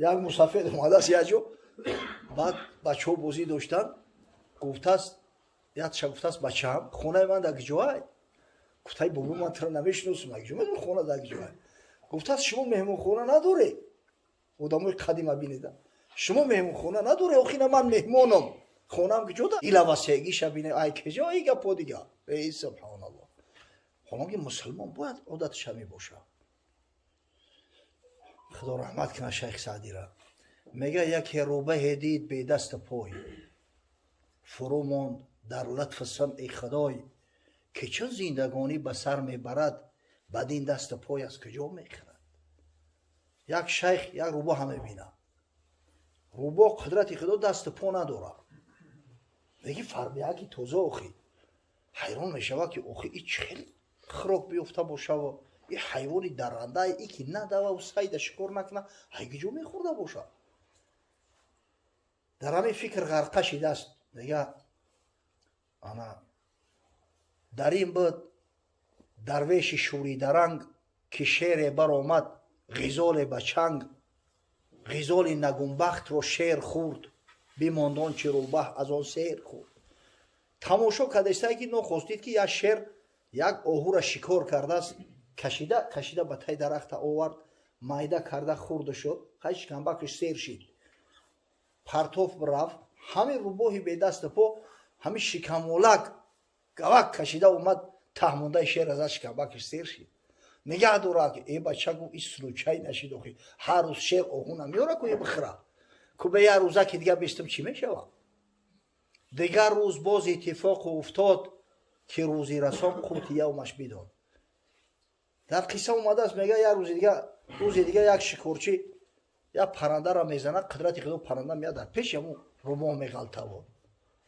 یک مسافر اومده است یک جا بعد بچه ها بازی داشتن گفته است یادش گفته است بچه هم خونه من در کجای گفته بابا من تو را نمیشناسم یک جا میدونم خونه در کجای گفته است شما مهمون خونه نداره آدمای قدیم بینیدم شما مهمون خونه نداره آخه من مهمونم خونم کجا ده ایلا واسهگی شبینه ای کجا ای گپو دیگه ای سبحان الله حالا مسلمان باید عادتش همی باشه خدا رحمت کنه شیخ سعدی را میگه یک روبه دید به دست پای فرو ماند در لطف سمع خدای که چون زندگانی به سر میبرد بعد این دست پای از کجا میخرد یک شیخ یک روبه همه بینه روبه قدرت خدا دست پا نداره میگه فربیه که توزه آخی حیران میشوه که آخی این خیلی خراک بیفته باشه و این حیوانی درنده ای که ندوه و سید شکر نکنه هیگه جو میخورده باشه در همین فکر غرقه شده است میگه انا در این بود درویش شوری درنگ که شیر بر آمد غزال بچنگ غزال نگونبخت رو شیر خورد بیماندان چه روبه از آن سیر خورد تماشا کردسته که نخواستید که یک شیر یک آهو را شکار کرده است کشیده به تای درخت آورد مایده کرده خورده شد خیش کنبکش سیر شد پرتوف رفت همین روباهی به دست پا همین شکمولک گوک کشیده اومد تهمونده شیر ازش شکمبکش سیر شد نگه دوره که ای بچه گو این سلوچای نشید اخی هر روز شیر آهو نمیاره که بخره که به یه روزه که دیگه بیستم چی میشوه دیگر روز باز اتفاق افتاد که روزی رسان قوت یومش بداد در قصه اومده است میگه یه روز دیگه یک شکارچی یا پرنده را میزنه قدرت خدا پرنده میاد در پیش همون روباه میغلطه و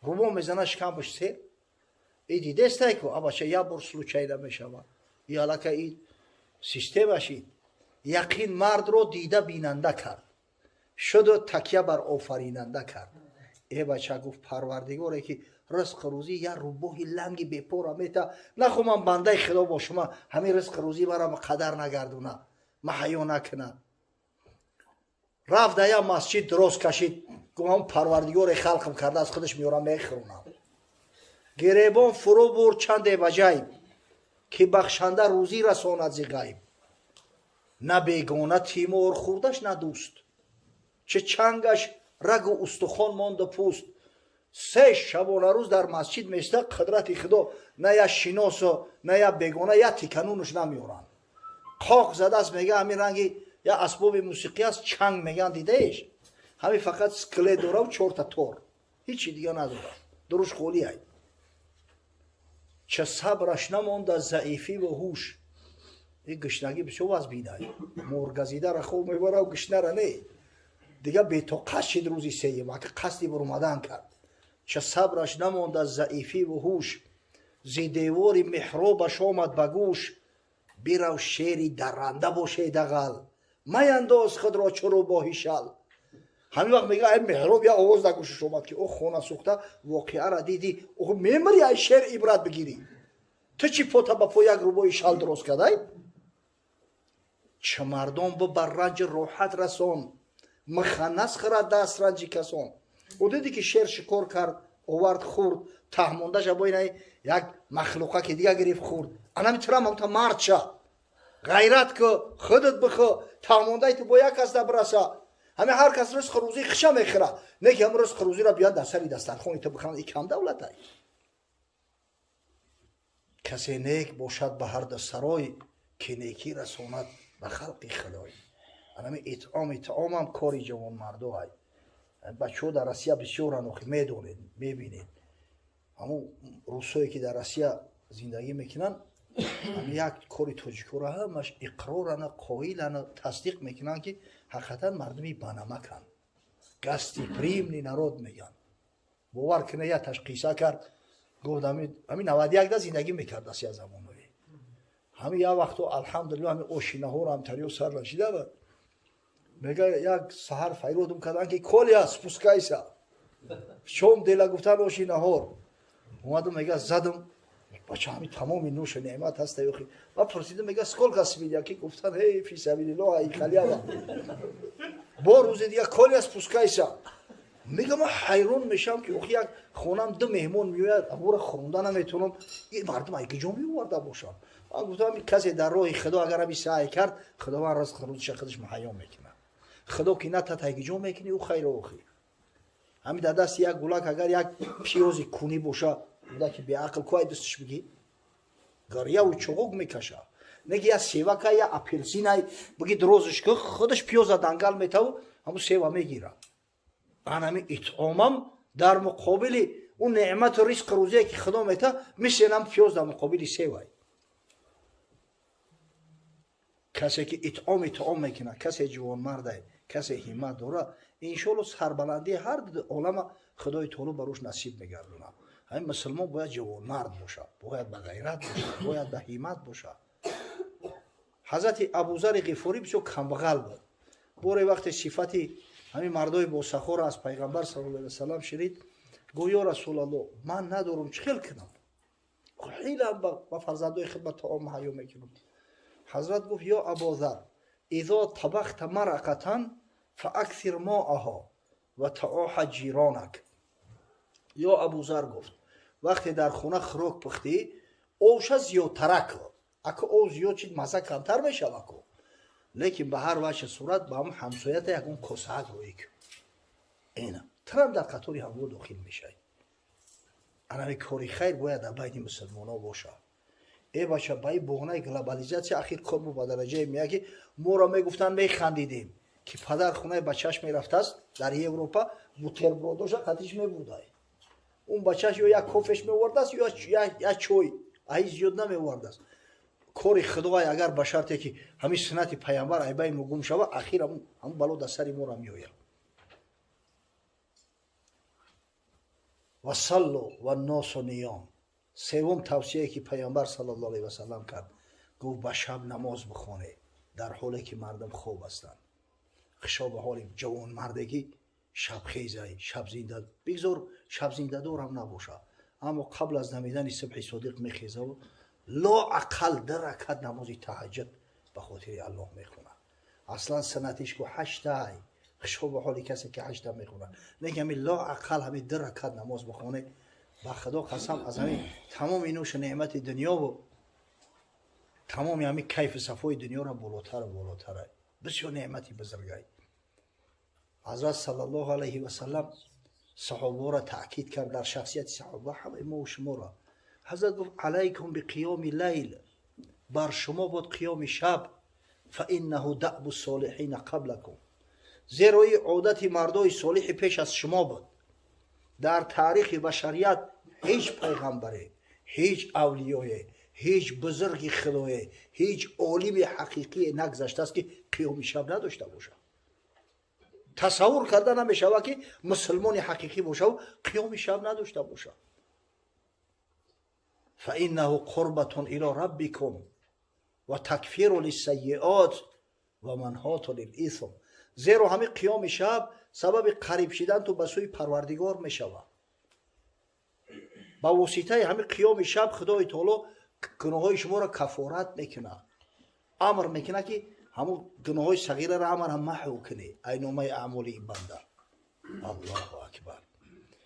روباه میزنه شکم بش سیر ای دیده است که بچه یا بر سلوچای نمیشوه یا لکه این سیستمش یقین مرد رو دیده بیننده کرد شد و تکیه بر آفریننده کرد ای بچه گفت پروردگاره که رزق روزی یا روباهی لنگی بپوره میتا نخو من بنده خدا با شما همین رزق روزی برام قدر نگردونه محیا نکنه رفت یا مسجد درست کشید گفت هم پروردگار خلقم کرده از خودش میارم میخرونم گریبان فرو برد چند بجایب که بخشنده روزی رساند ز غیب نه بیگانه تیمور خوردش نه دوست چه چنگش رگ و استخوان ماند پوست سه شبانه روز در مسجد میسته قدرت خدا نه یا شناس و نه یا بیگانه یا تکنونش نمیارن قاق زده است میگه همین رنگی یا اسباب موسیقی است چنگ میگن دیدهش همین فقط سکله داره و چهار تا تور هیچی دیگه نداره دروش خولی های چه صبرش نماند از ضعیفی و هوش این گشنگی بسیار از بینایی مرگزیده را خوب میبره و گشنه را نه دیگه به تو قصد شد روزی سیما که قصدی بر اومدن کرد چه صبرش نماند از ضعیفی و هوش زی دیواری محرابش آمد به گوش بیرو شیری درنده باشه دغل مینداز خود را چرا باهی شل همین وقت میگه این محراب یا آواز در گوشش اومد که او خونه سوخته واقعه را دیدی او میمری این شیر عبرت بگیری تو چی پوتا با پو یک روبای شل درست کردی چه مردم بر رنج روحت رسون مخنس خرد دست رنجی کسان او دیدی که شیر شکار کرد آورد خورد تهمونده شبای یک مخلوقه که دیگه گریف خورد انا میتونم تا مرد شا غیرت که خودت بخو تهمونده تو با یک کس برسه همه هر کس رزق روزی خشم میخوره نه که هم رزق روزی را بیاد در سری دسترخوان تو بخوان این کم دولت های کسی نیک باشد به هر دو سرای که نیکی رساند به خلق خدای همه اطعام هم کاری جوان مردو های بچه ها در روسیه بسیار انوخی میدونید میبینید همون روسایی که در روسیه زندگی میکنن هم یک کاری توجیکو همش اقرارن قایلن تصدیق میکنن که حقیقتا مردمی بانمکن گستی پریم نی نرود میگن باور کنه یا تشخیصه کرد گفت همین 91 ده زندگی میکرد از زمانوی همین یا وقتو الحمدلله همین اوشینه ها رو هم تریو سر رشیده بود میگه یک سحر فیرودم کردن که کلی هست پوسکایسا شوم دیلا گفتن اوشینه ها اومدم میگه زدم بچه همین تمامی نوش و نعمت هست یخی و پرسیدم میگه سکول کسی میدیا که گفتن هی فی سبیل الله ای خلیه با روز دیگه کلی از پوسکایسا میگم من حیران میشم که اوخی یک خونم دو مهمون میوید ابور خوندن نمیتونم این مردم اگه جا میورده باشم من گفتم کسی در راه خدا اگر همی سعی کرد خدا من رزق روزش خودش مهیا میکنه خدا که نه تا اگه جا میکنه او خیر و خیر همین در دست یک گلک اگر یک پیازی کونی باشه بوده که به عقل کوی دستش بگی گریه و چوغوک میکشه نگه یا سیوه که یا اپلسین بگی دروزش که خودش پیاز دنگل میتاو همون سیوه میگیره من همین اطعامم در مقابل اون نعمت و رزق روزی که خدا میته میشنم پیاز در مقابل سیوه کسی که اطعام میکنه کسی جوان مرده کسی همت داره انشالله سربلندی هر عالم خدای تعالی بروش نصیب میگردونه همین مسلمان باید جوان مرد باشه باید به غیرت باشه باید به همت باشه حضرت ابوذر غفاری بسیار کمبغل بود بوره وقت صفتی همین مردای با سخور از پیغمبر صلی الله علیه و سلم شنید گفت یا رسول الله من ندارم چه خیل کنم خیلی با فرزندای خدمت طعام مهیا میکنم حضرت گفت یا ابوذر اذا طبخت مرقه فاکثر ماءها و تعاح جیرانک یا ابوذر گفت وقتی در خونه خوراک پختی اوش زیادتر کن اگه او زیاد چید مزه کمتر میشه اکو لیکن به هر وجه صورت با هم همسایت یکون کسه گویی کن اینه ترم در قطوری هم داخل میشه انا کاری خیر باید در بین مسلمان ها باشه ای بچه بای بغنه گلوبالیزاسیون اخیر کار با درجه میگه که ما را میگفتن میخندیدیم که پدر خونه بچهش میرفته است در اروپا بوتربرودش قطیش میبوده اون بچهش یا یک کافش میورده است یا چای ای زیاد نمیورده است کاری خدای اگر به شرطی که همین سنت پیامبر ای بای مگم شوه اخیر هم بلو در سری ما را میآید و صلوا و الناس نیام سوم توصیه که پیامبر صلی الله علیه و سلم کرد گفت به شب نماز بخونه در حالی که مردم خواب هستند خشاب حال جوان مردگی شب خیزه شب زنده بگذار شب زنده دار هم نباشه اما قبل از نمیدن صبح صادق میخیزه و لا اقل در رکعت نماز تهجد به خاطر الله میخونه اصلا سنتش کو 8 خشاب حال کسی که 8 میخونه نگم لا اقل همین در رکعت نماز بخونه با خدا قسم از همین تمام اینوش نعمت دنیا و تمام همین کیف صفای دنیا را بالاتر و بالاتر بسیار نعمتی بزرگی حضرت صلی الله علیه و سلم صحابه را تأکید کرد در شخصیت صحابه همه ما و شما را حضرت گفت علیکم بقیام لیل بر شما بود قیام شب فانه دأب الصالحین قبلکم زیرا این عادت مردای صالح پیش از شما بود در تاریخ بشریت هیچ پیغمبری هیچ اولیای هیچ بزرگ خدای هیچ عالم حقیقی نگذشته است که قیام شب نداشته باشه تصور کرده نمیشه که مسلمان حقیقی باشه و قیام شب نداشته باشه فانه قربة الی ربکم و تکفیر للسیئات و منهاة للإثم زیرا همین قیام شب سبب قریب شدن تو به سوی پروردگار میشود با واسطه همین قیام شب خدای تعالی گناههای شما را کفارت میکنه امر میکنه که همون گناههای صغیره را هم محو کنه اینامه اعمالی بنده الله اکبر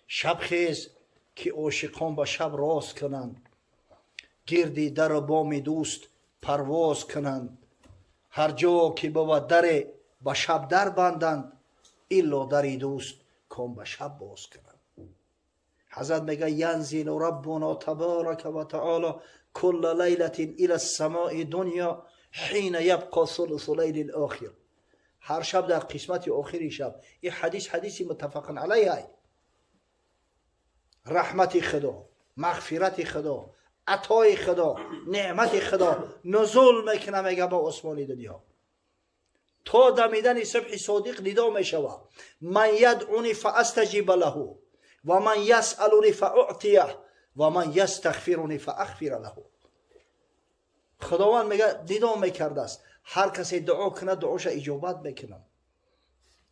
شب خیز که عاشقان با شب راست کنند گردی در بام دوست پرواز کنند هر جا که بود در با شب در بندند الا دری دوست کن به شب باز کنند حضرت میگه ینزل ربنا تبارک و تعالی کل لیلة الى السماء دنیا حین یبقى ثلث لیل الاخر هر شب در قسمت آخری شب این حدیثی متفق علیه رحمت خدا مغفرت خدا عطای خدا نعمت خدا نزول میکنه میگه با آسمان دنیا تا دمیدن صبح صادق ندا میشوه من یدعونی فاستجیب له و من یسألونی فاعطیه و من یستغفرونی فاغفر له خداوند میگه ندا میکرده است هر کسی دعا کنه دعاش اجابت میکنم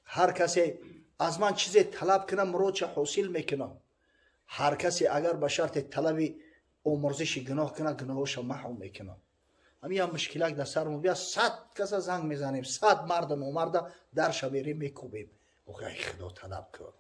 هر کسی از من چیزی طلب کنه مرادش حاصل میکنم هر کسی اگر به شرط طلب آمرزش گناه کنه گناهش محو میکنم همین هم مشکلات در سرمون بیا 100 کس زنگ میزنیم 100 مرد و مرد درش بریم میکوبیم. اوه خدا طلب کن